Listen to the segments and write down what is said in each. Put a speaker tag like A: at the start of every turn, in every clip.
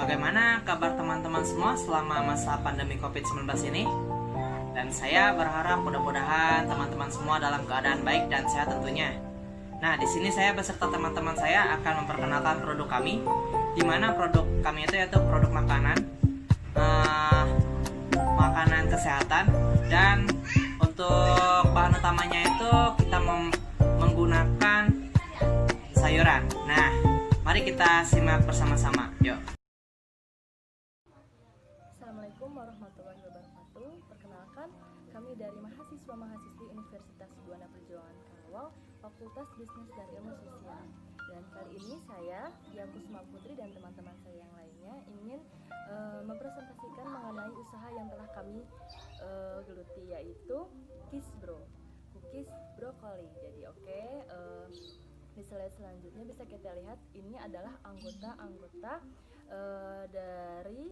A: Bagaimana kabar teman-teman semua selama masa pandemi COVID-19 ini? Dan saya berharap mudah-mudahan teman-teman semua dalam keadaan baik dan sehat tentunya. Nah, di sini saya beserta teman-teman saya akan memperkenalkan produk kami, di mana produk kami itu yaitu produk makanan, makanan kesehatan, dan untuk bahan utamanya itu kita menggunakan sayuran. Nah, mari kita simak bersama-sama. Yuk.
B: Assalamualaikum warahmatullahi wabarakatuh. Perkenalkan, kami dari mahasiswa-mahasiswi Universitas Buana Perjuangan Karawang, Fakultas Bisnis dan Ilmu Sosial. Dan kali ini saya, Yakusma Putri, dan teman-teman saya yang lainnya ingin mempresentasikan mengenai usaha yang telah kami geluti, yaitu Cookies Brokoli. Jadi di slide selanjutnya bisa kita lihat ini adalah anggota-anggota dari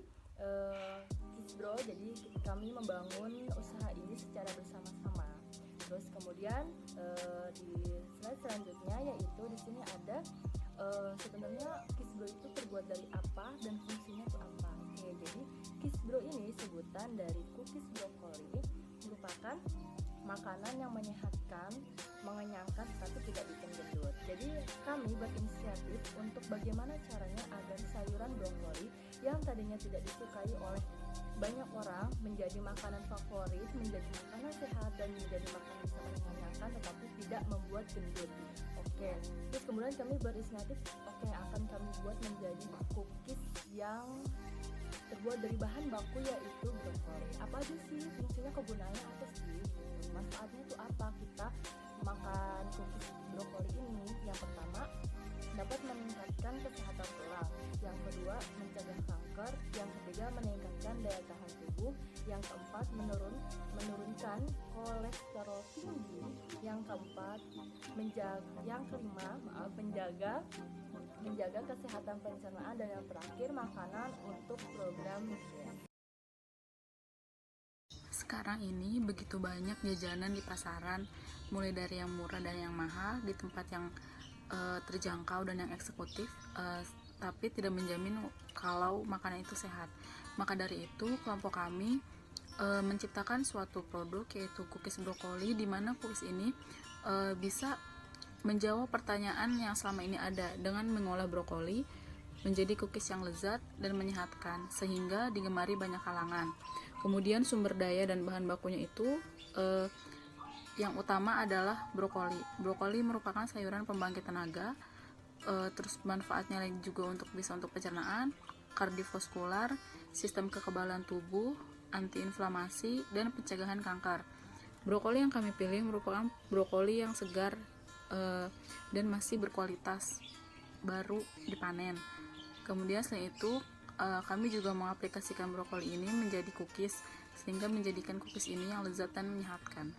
B: Kisbro. Jadi kami membangun usaha ini secara bersama-sama. Terus kemudian di slide selanjutnya yaitu di sini ada sebenarnya Kisbro itu terbuat dari apa dan fungsinya itu apa. Oke, jadi Kisbro ini sebutan dari cookies brokoli, merupakan makanan yang menyehatkan, mengenyangkan, tapi tidak bikin gendut. Jadi kami berinisiatif untuk bagaimana caranya agar sayuran brokoli yang tadinya tidak disukai oleh banyak orang menjadi makanan favorit, menjadi makanan sehat, dan menjadi makanan bisa mengenyangkan tetapi tidak membuat gendut. Oke, terus kemudian kami berinisiatif, akan kami buat menjadi cookies yang terbuat dari bahan baku yaitu brokoli. Apa aja sih fungsinya, kegunaannya apa sih? Manfaatnya itu apa kita makan cookies brokoli ini? Yang pertama, dapat meningkatkan kesehatan tulang. Yang kedua, mencegah kanker. Yang ketiga, meningkatkan daya tahan tubuh. Yang keempat, menurunkan kolesterol tinggi. Yang keempat, menjaga kesehatan pencernaan. Dan yang terakhir, makanan untuk program diet.
C: Sekarang ini begitu banyak jajanan di pasaran, mulai dari yang murah dan yang mahal, di tempat yang terjangkau dan yang eksekutif, tapi tidak menjamin kalau makanan itu sehat. Maka dari itu kelompok kami menciptakan suatu produk yaitu cookies brokoli, di mana cookies ini bisa menjawab pertanyaan yang selama ini ada dengan mengolah brokoli menjadi cookies yang lezat dan menyehatkan sehingga digemari banyak kalangan. Kemudian sumber daya dan bahan bakunya itu yang utama adalah brokoli. Brokoli merupakan sayuran pembangkit tenaga, terus manfaatnya juga bisa untuk pencernaan, kardiovaskular, sistem kekebalan tubuh, antiinflamasi, dan pencegahan kanker. Brokoli yang kami pilih merupakan brokoli yang segar dan masih berkualitas, baru dipanen. Kemudian selain itu kami juga mengaplikasikan brokoli ini menjadi cookies sehingga menjadikan cookies ini yang lezat dan menyehatkan.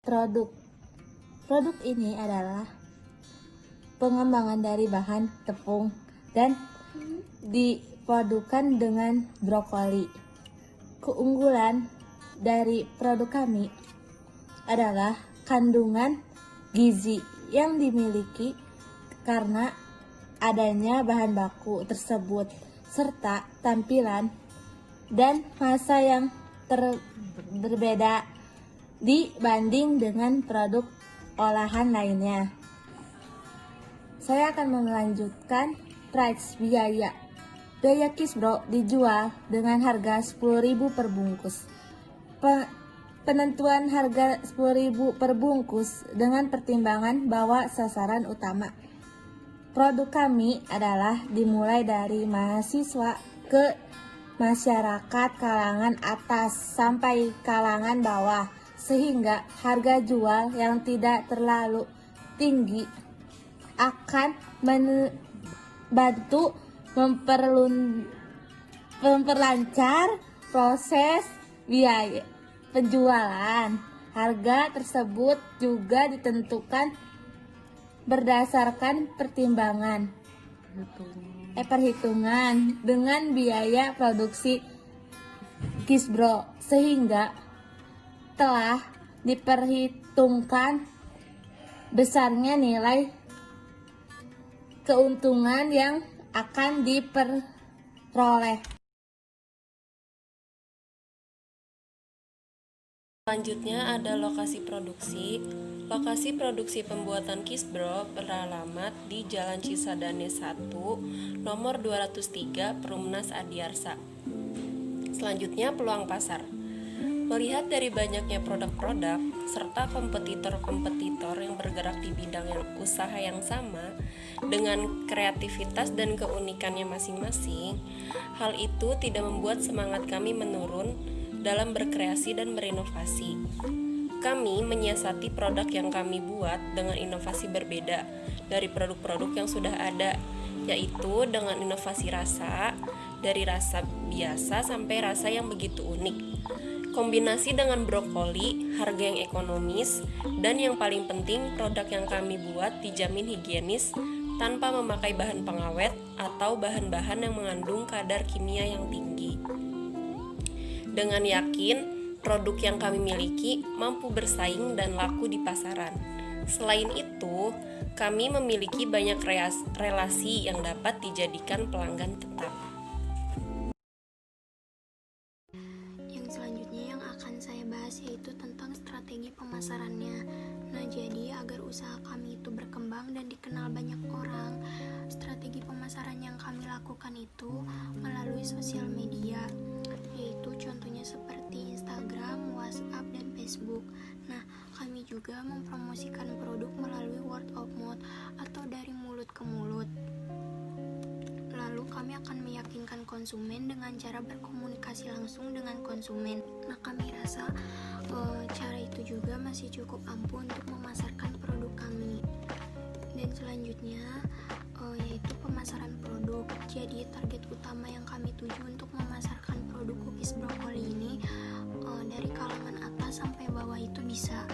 D: Produk ini adalah pengembangan dari bahan tepung dan dipadukan dengan brokoli. Keunggulan dari produk kami adalah kandungan gizi yang dimiliki karena adanya bahan baku tersebut serta tampilan dan rasa yang berbeda dibanding dengan produk olahan lainnya. Saya akan melanjutkan price biaya. Biaya Kisbro dijual dengan harga 10.000 per bungkus. Penentuan harga 10.000 per bungkus dengan pertimbangan bahwa sasaran utama produk kami adalah dimulai dari mahasiswa ke masyarakat kalangan atas sampai kalangan bawah, sehingga harga jual yang tidak terlalu tinggi akan membantu memperlancar proses biaya penjualan. Harga tersebut juga ditentukan berdasarkan perhitungan dengan biaya produksi Kisbro, sehingga telah diperhitungkan besarnya nilai keuntungan yang akan diperoleh.
E: Selanjutnya ada lokasi produksi. Lokasi produksi pembuatan Kisbro beralamat di Jalan Cisadane 1, nomor 203, Perumnas Adiarsa. Selanjutnya peluang pasar. Melihat dari banyaknya produk-produk serta kompetitor-kompetitor yang bergerak di bidang usaha yang sama dengan kreativitas dan keunikannya masing-masing, hal itu tidak membuat semangat kami menurun dalam berkreasi dan berinovasi. Kami menyiasati produk yang kami buat dengan inovasi berbeda dari produk-produk yang sudah ada, yaitu dengan inovasi rasa, dari rasa biasa sampai rasa yang begitu unik. Kombinasi dengan brokoli, harga yang ekonomis, dan yang paling penting produk yang kami buat dijamin higienis tanpa memakai bahan pengawet atau bahan-bahan yang mengandung kadar kimia yang tinggi. Dengan yakin, produk yang kami miliki mampu bersaing dan laku di pasaran. Selain itu, kami memiliki banyak relasi yang dapat dijadikan pelanggan tetap.
F: Yang selanjutnya yang akan saya bahas yaitu tentang strategi pemasarannya. Nah, jadi agar usaha kami itu berkembang dan dikenal banyak orang, strategi pemasaran yang kami lakukan itu melalui sosial media, yaitu contohnya seperti Instagram, WhatsApp, dan Facebook. Nah, kami juga mempromosikan produk melalui word of mouth atau dari mulut ke mulut. Lalu kami akan meyakinkan konsumen dengan cara berkomunikasi langsung dengan konsumen. Nah, kami rasa cara itu juga masih cukup ampuh untuk memasarkan produk kami. Dan selanjutnya yaitu pemasaran produk. Jadi target utama yang kami tuju untuk memasarkan produk cookies brokoli ini dari kalangan atas sampai bawah itu bisa,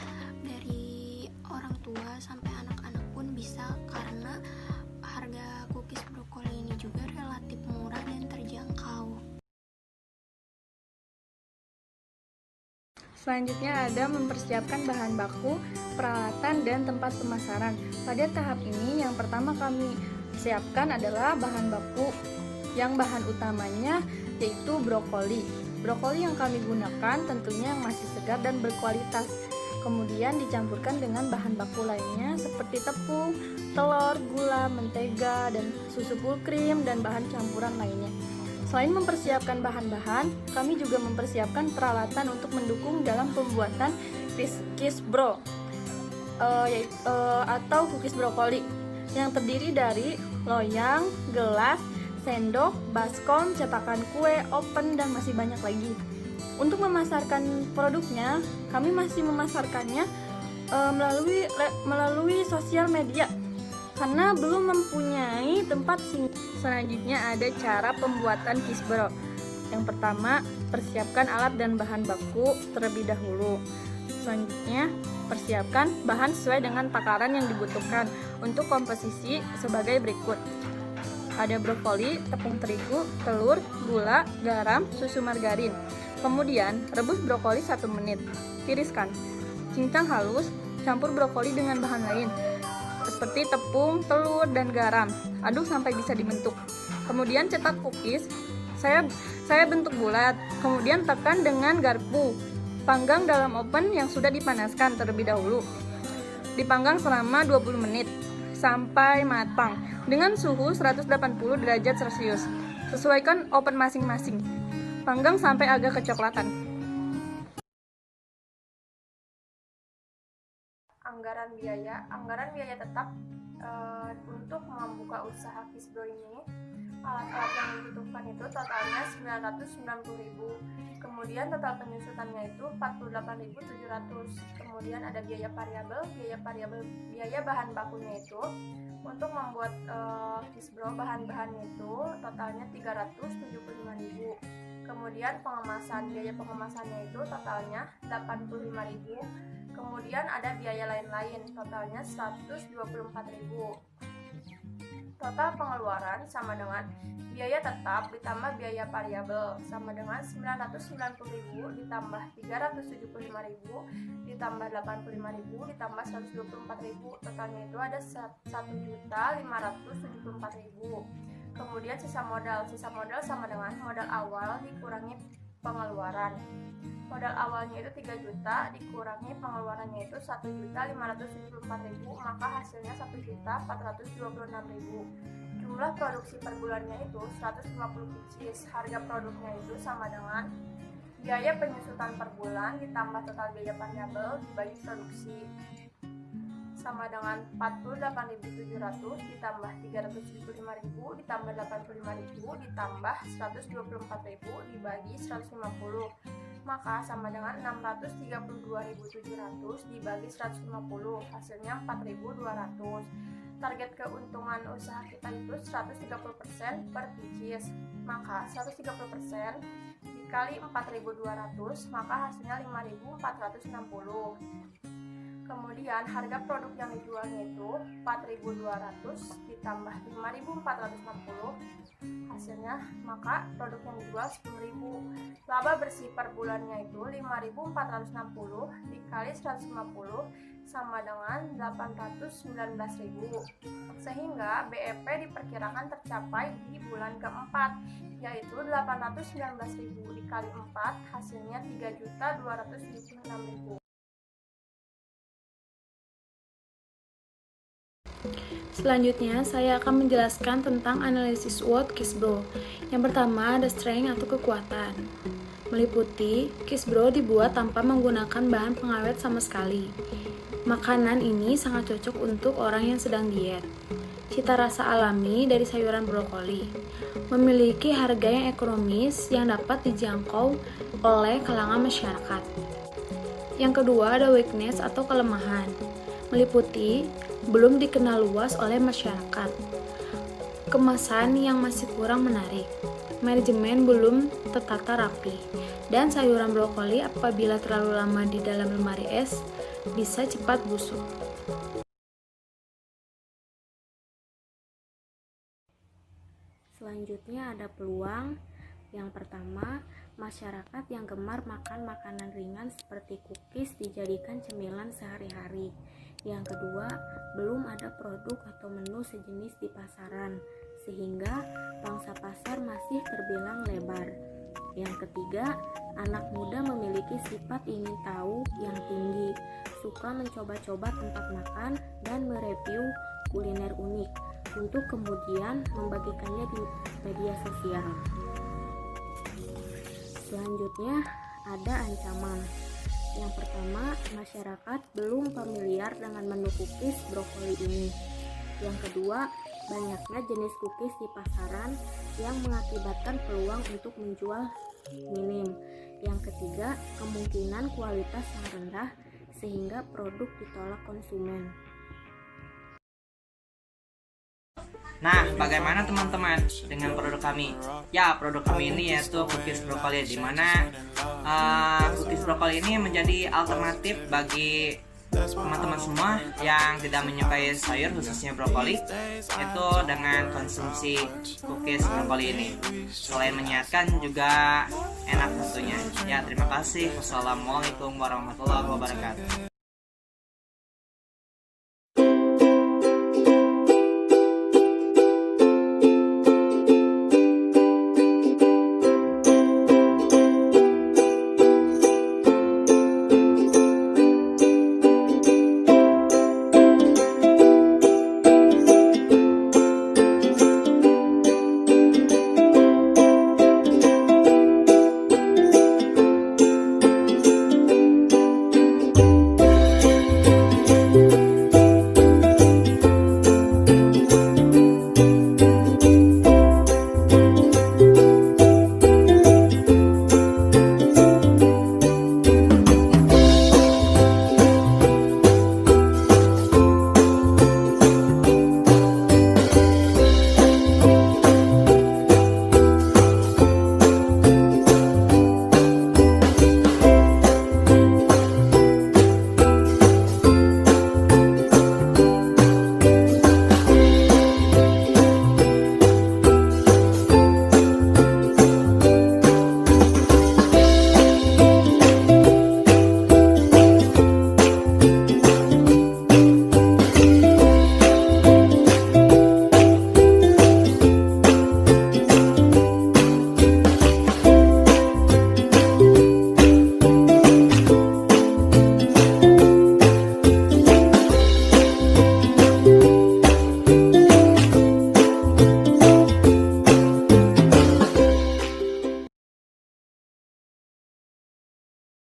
F: dari orang tua sampai anak-anak pun bisa, karena harga cookies brokoli ini juga relatif murah dan terjangkau.
B: Selanjutnya ada mempersiapkan bahan baku, peralatan, dan tempat pemasaran. Pada tahap ini yang pertama kami siapkan adalah bahan baku yang bahan utamanya yaitu brokoli. Brokoli yang kami gunakan tentunya yang masih segar dan berkualitas. Kemudian dicampurkan dengan bahan baku lainnya seperti tepung, telur, gula, mentega, dan susu full cream, dan bahan campuran lainnya. Selain mempersiapkan bahan-bahan, kami juga mempersiapkan peralatan untuk mendukung dalam pembuatan Kisbro atau cookies brokoli yang terdiri dari loyang, gelas, sendok, baskom, cetakan kue, oven, dan masih banyak lagi. Untuk memasarkan produknya, kami masih memasarkannya melalui sosial media karena belum mempunyai tempat singgah. Selanjutnya ada cara pembuatan Kisbro. Yang pertama, persiapkan alat dan bahan baku terlebih dahulu. Selanjutnya, persiapkan bahan sesuai dengan takaran yang dibutuhkan untuk komposisi sebagai berikut. Ada brokoli, tepung terigu, telur, gula, garam, susu margarin. Kemudian, rebus brokoli 1 menit. Tiriskan. Cincang halus, campur brokoli dengan bahan lain seperti tepung, telur, dan garam. Aduk sampai bisa dibentuk. Kemudian cetak cookies. Saya bentuk bulat. Kemudian tekan dengan garpu. Panggang dalam oven yang sudah dipanaskan terlebih dahulu. Dipanggang selama 20 menit sampai matang dengan suhu 180 derajat Celcius. Sesuaikan oven masing-masing. Panggang sampai agak kecoklatan. Anggaran biaya tetap untuk membuka usaha Kisbro ini, alat-alat yang dibutuhkan itu totalnya 990.000. Kemudian total penyusutannya itu 48.700. Kemudian ada biaya bahan bakunya itu untuk membuat Kisbro, bahan-bahannya itu totalnya 375.000. Kemudian biaya pengemasannya itu totalnya 85.000. Kemudian ada biaya lain-lain, totalnya 124.000. Total pengeluaran sama dengan biaya tetap ditambah biaya variabel sama dengan 990.000 ditambah 375.000 ditambah 85.000 ditambah 124.000. Totalnya itu ada 1.574.000. Kemudian sisa modal sama dengan modal awal dikurangi pengeluaran. Modal awalnya itu 3 juta dikurangi pengeluarannya itu 1.574.000, maka hasilnya 1.426.000. Jumlah produksi per bulannya itu 150 pieces. Harga produknya itu sama dengan biaya penyusutan per bulan ditambah total biaya variabel dibagi produksi sama dengan 48.700 ditambah 375.000 ditambah 85.000 ditambah 124.000 dibagi 150, maka sama dengan 632.700 dibagi 150, hasilnya 4.200. Target keuntungan usaha kita itu 130% per pieces, maka 130% dikali 4.200, maka hasilnya 5.460. Kemudian harga produk yang dijualnya itu 4.200 ditambah 5.460, hasilnya maka produk yang dijual 10.000. Laba bersih per bulannya itu 5.460 dikali 150 sama dengan 819.000, sehingga BEP diperkirakan tercapai di bulan keempat, yaitu 819.000 dikali 4 hasilnya 3.276.000.
G: Selanjutnya, saya akan menjelaskan tentang analisis SWOT Kisbro. Yang pertama ada strength atau kekuatan. Meliputi, Kisbro dibuat tanpa menggunakan bahan pengawet sama sekali. Makanan ini sangat cocok untuk orang yang sedang diet. Cita rasa alami dari sayuran brokoli. Memiliki harga yang ekonomis yang dapat dijangkau oleh kalangan masyarakat. Yang kedua ada weakness atau kelemahan. Meliputi, belum dikenal luas oleh masyarakat. Kemasan yang masih kurang menarik. Manajemen belum tertata rapi. Dan sayuran brokoli apabila terlalu lama di dalam lemari es bisa cepat busuk.
F: Selanjutnya ada peluang. Yang pertama, masyarakat yang gemar makan makanan ringan seperti cookies dijadikan cemilan sehari-hari. Yang kedua, belum ada produk atau menu sejenis di pasaran, sehingga pangsa pasar masih terbilang lebar. Yang ketiga, anak muda memiliki sifat ingin tahu yang tinggi, suka mencoba-coba tempat makan dan mereview kuliner unik untuk kemudian membagikannya di media sosial. Selanjutnya, ada ancaman. Yang pertama, masyarakat belum familiar dengan menu cookies brokoli ini. Yang kedua, banyaknya jenis cookies di pasaran yang mengakibatkan peluang untuk menjual minim. Yang ketiga, kemungkinan kualitas yang rendah sehingga produk ditolak konsumen.
A: Nah, bagaimana teman-teman dengan produk kami? Ya, produk kami ini yaitu cookies brokoli, di mana cookies brokoli ini menjadi alternatif bagi teman-teman semua yang tidak menyukai sayur, khususnya brokoli, itu dengan konsumsi cookies brokoli ini. Selain menyehatkan juga enak tentunya. Ya, terima kasih. Wassalamualaikum warahmatullahi wabarakatuh.